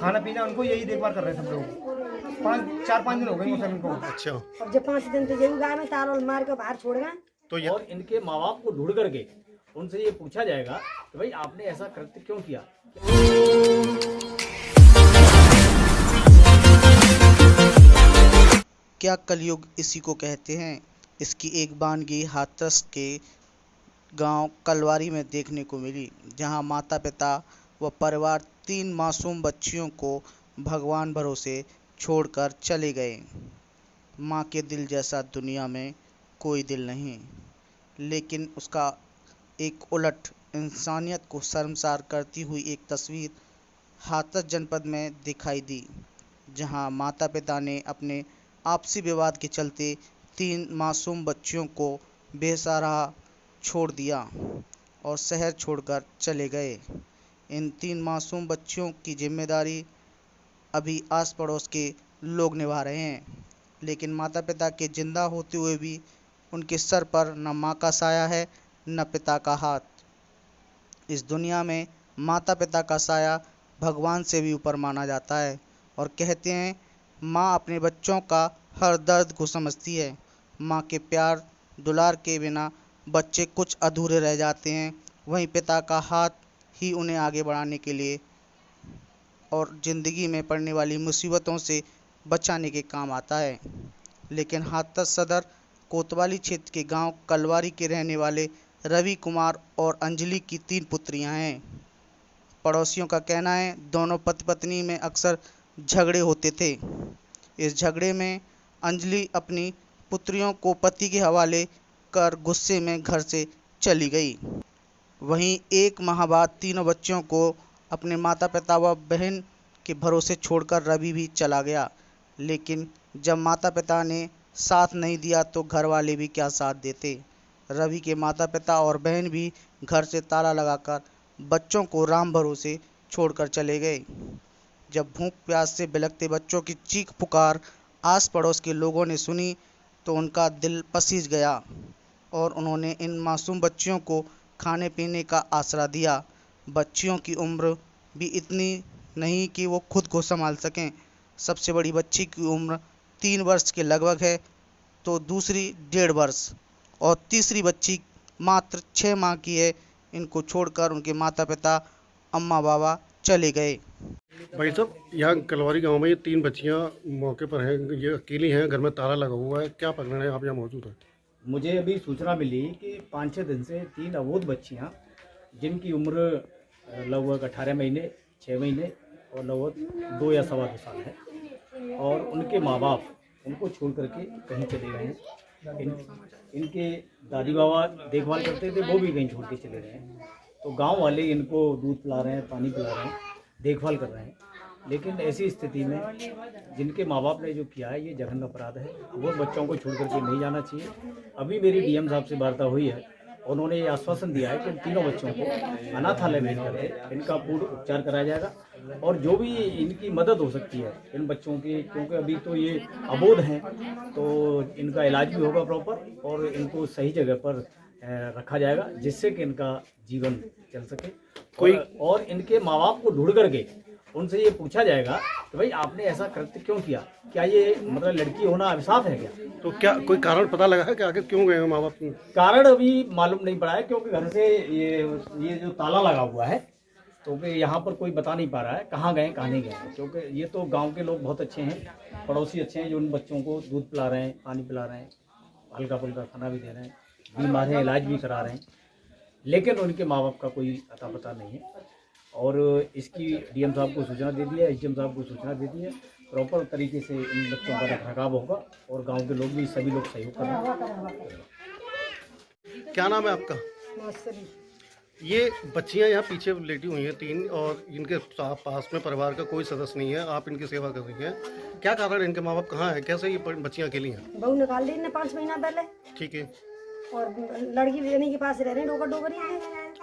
खाना पीना उनको यही देखभाल कर रहे हैं सब लोग। 4-5 दिन हो गए सर इनको। अच्छा, और जब 5 दिन तो जरूर गाय में ताल वाल मार के बाहर छोड़ गए। तो ये और इनके माँ बाप को ढूंढ करके उनसे ये पूछा जाएगा कि भाई आपने ऐसा कृत्य क्यों किया। क्या कलयुग इसी को कहते हैं। इसकी एक वानगी हाथरस के गांव कलवारी में देखने को मिली, जहां माता पिता व परिवार 3 मासूम बच्चियों को भगवान भरोसे छोड़कर चले गए। माँ के दिल जैसा दुनिया में कोई दिल नहीं, लेकिन उसका एक उलट इंसानियत को शर्मसार करती हुई एक तस्वीर हाथरस जनपद में दिखाई दी, जहां माता पिता ने अपने आपसी विवाद के चलते 3 मासूम बच्चियों को बेसहारा छोड़ दिया और शहर छोड़कर चले गए। इन 3 मासूम बच्चियों की जिम्मेदारी अभी आस पड़ोस के लोग निभा रहे हैं, लेकिन माता पिता के जिंदा होते हुए भी उनके सर पर न माँ का साया है न पिता का हाथ। इस दुनिया में माता पिता का साया भगवान से भी ऊपर माना जाता है और कहते हैं माँ अपने बच्चों का हर दर्द को समझती है। माँ के प्यार दुलार के बिना बच्चे कुछ अधूरे रह जाते हैं, वहीं पिता का हाथ ही उन्हें आगे बढ़ाने के लिए और ज़िंदगी में पड़ने वाली मुसीबतों से बचाने के काम आता है। लेकिन हाथरस सदर कोतवाली क्षेत्र के गांव कलवारी के रहने वाले रवि कुमार और अंजलि की 3 पुत्रियां हैं। पड़ोसियों का कहना है दोनों पति पत्नी में अक्सर झगड़े होते थे। इस झगड़े में अंजलि अपनी पुत्रियों को पति के हवाले कर गुस्से में घर से चली गई। वहीं 1 माह बाद तीनों बच्चों को अपने माता पिता व बहन के भरोसे छोड़कर रवि भी चला गया। लेकिन जब माता पिता ने साथ नहीं दिया तो घर वाले भी क्या साथ देते। रवि के माता पिता और बहन भी घर से ताला लगाकर बच्चों को राम भरोसे छोड़कर चले गए। जब भूख प्यास से बिलखते बच्चों की चीख पुकार आस पड़ोस के लोगों ने सुनी तो उनका दिल पसीज गया और उन्होंने इन मासूम बच्चियों को खाने पीने का आसरा दिया। बच्चियों की उम्र भी इतनी नहीं कि वो खुद को संभाल सकें। सबसे बड़ी बच्ची की उम्र 3 वर्ष के लगभग है, तो दूसरी 1.5 वर्ष और तीसरी बच्ची मात्र 6 माह की है। इनको छोड़कर उनके माता पिता अम्मा बाबा चले गए। भाई साहब, यहाँ कलवारी गांव में ये 3 बच्चियाँ मौके पर हैं, ये अकेली हैं, घर में ताला लगा हुआ है, क्या पकड़ना है, आप यहाँ मौजूद हैं? मुझे अभी सूचना मिली कि 5-6 दिन से 3 अबोध बच्चियाँ जिनकी उम्र लगभग 18 महीने 6 महीने और लगभग 2 या सवा 2 साल है और उनके माँ बाप उनको छोड़ करके कहीं चले गए हैं। इनके दादी बाबा देखभाल करते थे, वो भी कहीं छोड़ के चले गए हैं। तो गांव वाले इनको दूध पिला रहे हैं, पानी पिला रहे हैं, देखभाल कर रहे हैं। लेकिन ऐसी स्थिति में जिनके माँ बाप ने जो किया है ये जघन्य अपराध है। वो बच्चों को छोड़ करके नहीं जाना चाहिए। अभी मेरी डीएम साहब से वार्ता हुई है, उन्होंने ये आश्वासन दिया है कि इन तीनों बच्चों को अनाथालय भेज करके इनका पूर्ण उपचार कराया जाएगा और जो भी इनकी मदद हो सकती है इन बच्चों की, क्योंकि अभी तो ये अबोध हैं, तो इनका इलाज भी होगा प्रॉपर और इनको सही जगह पर रखा जाएगा जिससे कि इनका जीवन चल सके। कोई और इनके माँ बाप को ढूंढ करके उनसे ये पूछा जाएगा कि भाई आपने ऐसा कृत्य क्यों किया। क्या ये मतलब लड़की होना अभिशाप है क्या? तो क्या कोई कारण पता लगा है कि आखिर क्यों गए हैं माँ बाप? कारण अभी मालूम नहीं पड़ा है, क्योंकि घर से ये जो ताला लगा हुआ है तो यहाँ पर कोई बता नहीं पा रहा है कहाँ गए कहाँ नहीं गए। क्योंकि ये तो गांव के लोग बहुत अच्छे हैं, पड़ोसी अच्छे हैं जो उन बच्चों को दूध पिला रहे हैं, पानी पिला रहे हैं, हल्का फुल्का खाना भी दे रहे हैं, बीमार हैं इलाज भी करा रहे हैं। लेकिन उनके माँ बाप का कोई अता पता नहीं है और इसकी डीएम साहब को सूचना दे दी है, एसडीएम साहब को सूचना दे दी है। प्रॉपर तरीके से इन बच्चों का रखरखाव होगा और गांव के लोग भी सभी लोग सहयोग करेंगे। क्या नाम है आपका? ये बच्चियाँ यहाँ पीछे लेटी हुई हैं 3 और इनके पास में परिवार का कोई सदस्य नहीं है, आप इनकी सेवा कर रही हैं, क्या कारण है? इनके माँ बाप कहाँ हैं? कैसे ये बच्चियाँ अकेली हैं? बहू निकाल दी ने 5 महीना पहले। ठीक है। और लड़की लेने के पास रह रहे हैं डोकर डोकरी।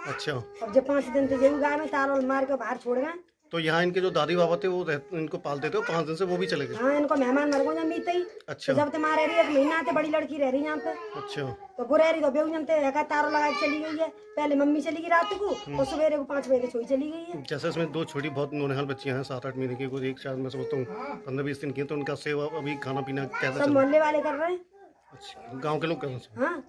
अच्छा, और जब 5 दिन तो जरूर गाय में ताल वाल मार के बाहर छोड़ गए। तो यहाँ इनके जो दादी बाबा थे वो इनको पालते थे, 5 दिन से वो भी चले गए। हाँ, इनको मेहमान मर गए जब बीते ही। अच्छा। तो जब तक माँ रह रही है 1 महीना आते, बड़ी लड़की रह रही है यहाँ पे। अच्छा। तो वो रह रही तो बेहू जानते हैं, तारों लगा के चली गई है। पहले मम्मी चली गई रात को और सवेरे को 5 बजे छोड़ी चली गई है। जैसे इसमें 2 छोटी बहुत नौनिहाल बच्चियां हैं, 7-8 महीने की, कुछ एक शायद मैं समझता हूँ 15-20 दिन की, तो उनका सेवा अभी खाना पीना कैसे सब चल रहा है? मोहल्ले वाले कर रहे हैं। अच्छा, गाँव के लोग कर रहे हैं? हाँ,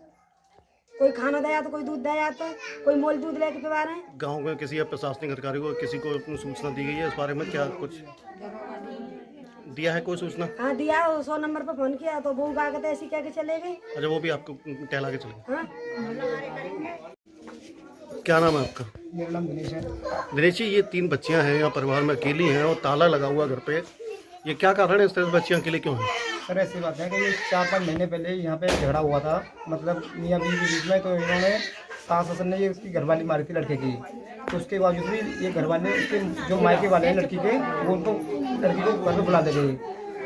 कोई खाना दे जाता, कोई दूध दे जाता, कोई मोल दूध लेके पिवा रहे हैं। गाँव में किसी प्रशासनिक अधिकारी को, किसी को सूचना दी गई है इस बारे में? क्या कुछ दिया है कोई सूचना? हाँ, दिया 100 नंबर पर फोन किया तो वो गा के ऐसी कह के चले गए। अच्छा, वो भी आपको टहला के चले गए? हाँ, क्या नाम है आपका? मेरा नाम दिनेश है। दिनेश जी, ये 3 बच्चियां हैं यहाँ परिवार में, अकेली हैं और ताला लगा हुआ घर पे, ये क्या कारण है? इस तरह से बच्चियां अकेले क्यों हैं? सर ऐसी बात है कि ये 4-5 महीने पहले यहाँ पे झगड़ा हुआ था, मतलब मियाँ बीवी के बीच में। तो इन्होंने सास ससुर ने ये उसकी घरवाली मारी थी लड़के की। तो उसके बावजूद भी ये घरवाले, उसके जो मायके वाले हैं लड़की के, वो उनको लड़की को घर पर बुलाते गए।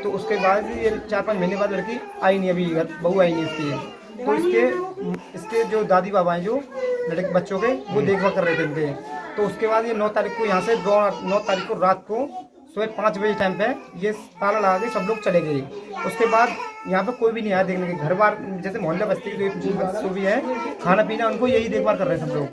तो उसके बाद ये 4-5 महीने बाद लड़की आई नहीं, अभी बहू आई नहीं इसकी। तो इसके जो दादी बाबा हैं जो लड़के बच्चों के, वो देखभाल कर रहे थे इनके। तो उसके बाद ये 9 तारीख को यहाँ से 9 तारीख को रात को सुबह 5 बजे टाइम पे ये ताला लगा के सब लोग चले गए। उसके बाद यहाँ पे कोई भी नहीं आया देखने के। घर बार जैसे मोहल्ला बस्ती के जो भी है, खाना पीना उनको यही देखभाल कर रहे हैं सब लोग।